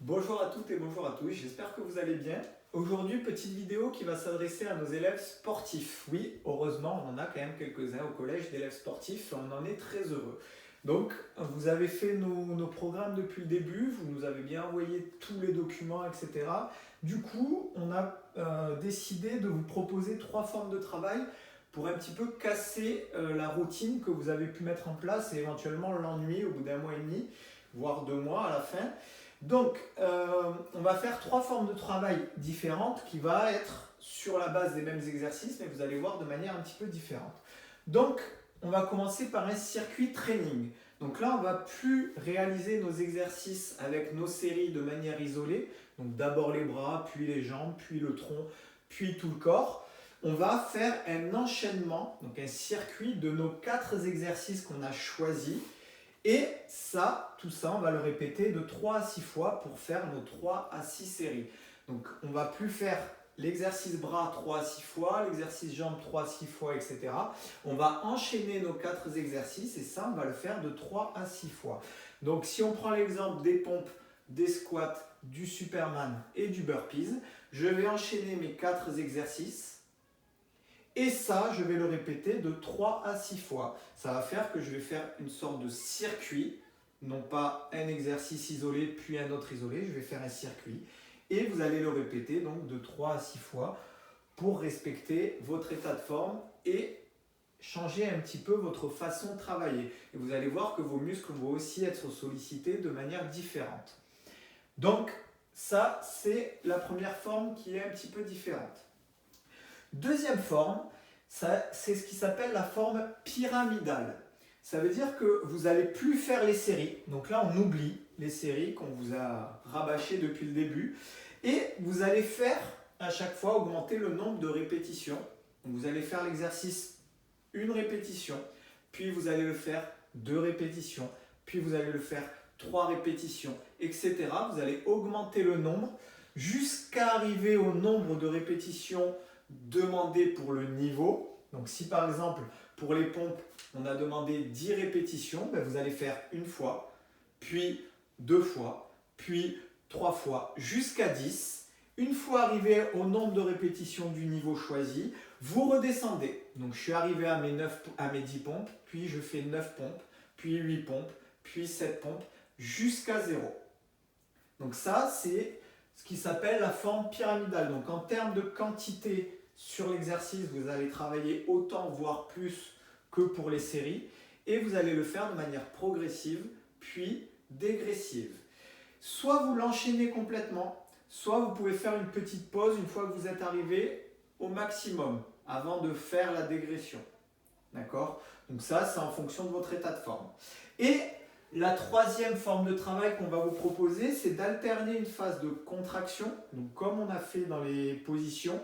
Bonjour à toutes et bonjour à tous, j'espère que vous allez bien. Aujourd'hui, petite vidéo qui va s'adresser à nos élèves sportifs. Oui, heureusement, on en a quand même quelques-uns au collège d'élèves sportifs et on en est très heureux. Donc, vous avez fait nos programmes depuis le début, vous nous avez bien envoyé tous les documents, etc. Du coup, on a décidé de vous proposer 3 formes de travail pour un petit peu casser la routine que vous avez pu mettre en place et éventuellement l'ennui au bout d'un mois et demi, voire 2 mois à la fin. Donc, on va faire 3 formes de travail différentes qui vont être sur la base des mêmes exercices, mais vous allez voir de manière un petit peu différente. Donc, on va commencer par un circuit training. Donc là, on ne va plus réaliser nos exercices avec nos séries de manière isolée. Donc d'abord les bras, puis les jambes, puis le tronc, puis tout le corps. On va faire un enchaînement, donc un circuit de nos 4 exercices qu'on a choisis. Et ça, tout ça, on va le répéter de 3 à 6 fois pour faire nos 3 à 6 séries. Donc on ne va plus faire l'exercice bras 3 à 6 fois, l'exercice jambes 3 à 6 fois, etc. On va enchaîner nos 4 exercices et ça, on va le faire de 3 à 6 fois. Donc si on prend l'exemple des pompes, des squats, du Superman et du burpees, je vais enchaîner mes 4 exercices. Et ça, je vais le répéter de 3 à 6 fois. Ça va faire que je vais faire une sorte de circuit, non pas un exercice isolé puis un autre isolé, je vais faire un circuit. Et vous allez le répéter donc de 3 à 6 fois pour respecter votre état de forme et changer un petit peu votre façon de travailler. Et vous allez voir que vos muscles vont aussi être sollicités de manière différente. Donc, ça, c'est la première forme qui est un petit peu différente. Deuxième forme, c'est ce qui s'appelle la forme pyramidale. Ça veut dire que vous n'allez plus faire les séries. Donc là, on oublie les séries qu'on vous a rabâchées depuis le début. Et vous allez faire, à chaque fois, augmenter le nombre de répétitions. Donc vous allez faire l'exercice 1 répétition, puis vous allez le faire 2 répétitions, puis vous allez le faire 3 répétitions, etc. Vous allez augmenter le nombre jusqu'à arriver au nombre de répétitions demandé pour le niveau. Donc si par exemple pour les pompes on a demandé 10 répétitions, ben vous allez faire une fois, puis 2 fois, puis 3 fois jusqu'à 10. Une fois arrivé au nombre de répétitions du niveau choisi, vous redescendez. Donc je suis arrivé à mes 10 pompes, puis je fais 9 pompes, puis 8 pompes, puis 7 pompes jusqu'à 0. Donc ça c'est ce qui s'appelle la forme pyramidale. Donc en termes de quantité sur l'exercice, vous allez travailler autant, voire plus que pour les séries. Et vous allez le faire de manière progressive, puis dégressive. Soit vous l'enchaînez complètement, soit vous pouvez faire une petite pause une fois que vous êtes arrivé au maximum, avant de faire la dégression. D'accord ? Donc ça, c'est en fonction de votre état de forme. Et la troisième forme de travail qu'on va vous proposer, c'est d'alterner une phase de contraction, donc comme on a fait dans les positions,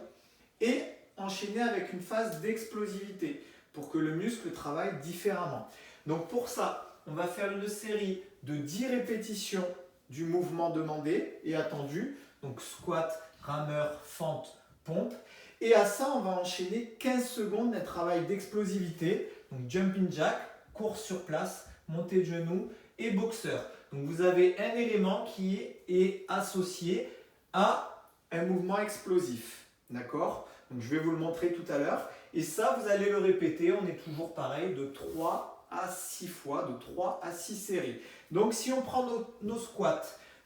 et enchaîner avec une phase d'explosivité pour que le muscle travaille différemment. Donc pour ça, on va faire une série de 10 répétitions du mouvement demandé et attendu, donc squat, rameur, fente, pompe. Et à ça, on va enchaîner 15 secondes d'un travail d'explosivité, donc jumping jack, course sur place, montée de genoux et boxeur. Donc vous avez un élément qui est associé à un mouvement explosif. D'accord ? Donc je vais vous le montrer tout à l'heure. Et ça, vous allez le répéter, on est toujours pareil, de 3 à 6 fois, de 3 à 6 séries. Donc si on prend nos squats,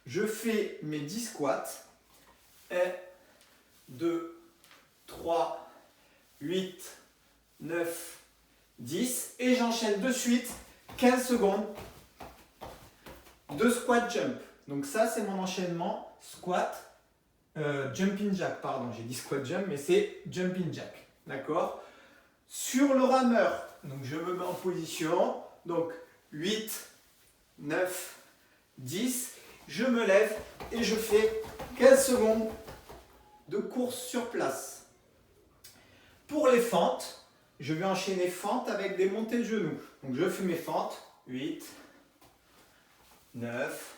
je fais mes 10 squats. 1, 2, 3, 8, 9, 10. Et j'enchaîne de suite 15 secondes de squat jump. Donc ça, c'est mon enchaînement squat. Jumping jack, pardon, j'ai dit squat jump, mais c'est jumping jack, d'accord ? Sur le rameur, donc je me mets en position, donc 8, 9, 10, je me lève et je fais 15 secondes de course sur place. Pour les fentes, je vais enchaîner fente avec des montées de genoux. Donc je fais mes fentes, 8, 9,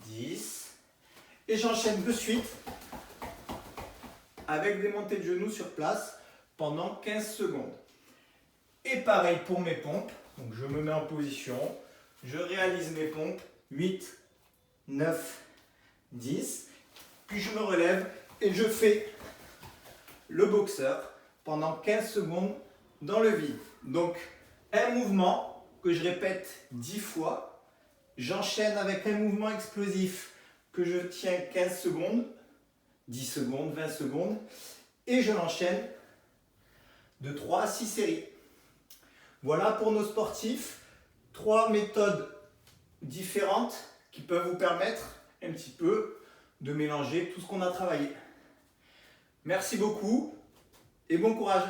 10, et j'enchaîne de suite avec des montées de genoux sur place pendant 15 secondes. Et pareil pour mes pompes. Donc je me mets en position, je réalise mes pompes, 8, 9, 10, puis je me relève et je fais le boxeur pendant 15 secondes dans le vide. Donc, un mouvement que je répète 10 fois. J'enchaîne avec un mouvement explosif que je tiens 15 secondes, 10 secondes, 20 secondes. Et je l'enchaîne de 3 à 6 séries. Voilà pour nos sportifs. 3 méthodes différentes qui peuvent vous permettre un petit peu de mélanger tout ce qu'on a travaillé. Merci beaucoup et bon courage!